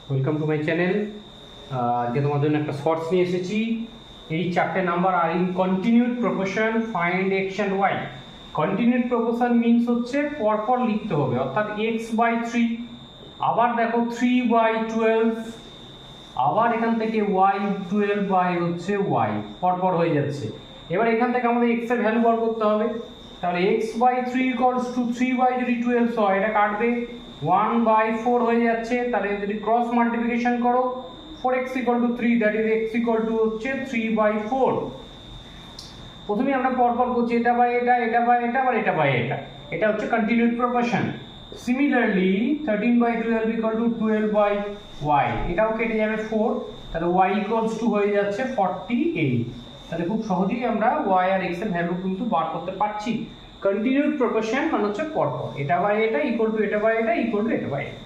Welcome to my channel. আজকে তোমার জন্য একটা শর্টস নিয়ে এসেছি। এই চারটে number are in continued proportion, find x and y. Continued proportion means হচ্ছে পরপর লিখতে হবে, অর্থাৎ এক্স বাই 3, আবার দেখো 3/12, আবার এখান থেকে ওয়াই 12 বাই হচ্ছে ওয়াই, পরপর হয়ে যাচ্ছে। এবার এখান থেকে আমাদের এক্স এর ভ্যালু বার করতে হবে। তাহলে এক্স বাই 3 ইকুয়ালস টু 3 যদি 12 হয়, এটা কাটবে 1/4 হয়ে যাচ্ছে। তাহলে যদি ক্রস মাল্টিপ্লিকেশন করো 4x equal to 3, that is x equal to হচ্ছে 3/4। প্রথমে আমরা পরপর করছি, এটা বাই এটা, এটা বাই এটা, আবার এটা বাই এটা। এটা হচ্ছে continued proportion. Similarly 13/12 equal to 12/y, এটাও কেটে যাবে 4, তাহলে y ইকুয়ালস টু হয়ে যাচ্ছে 48। তাহলে খুব সহজেই আমরা y আর x এর ভ্যালু কিন্তু বার করতে পারছি। কন্টিনিউড প্রপোর্শন মানে হচ্ছে পরপর, এটা বাই এটা ইকুয়াল টু এটা বাই এটা ইকুয়াল টু এটা বাই এটা।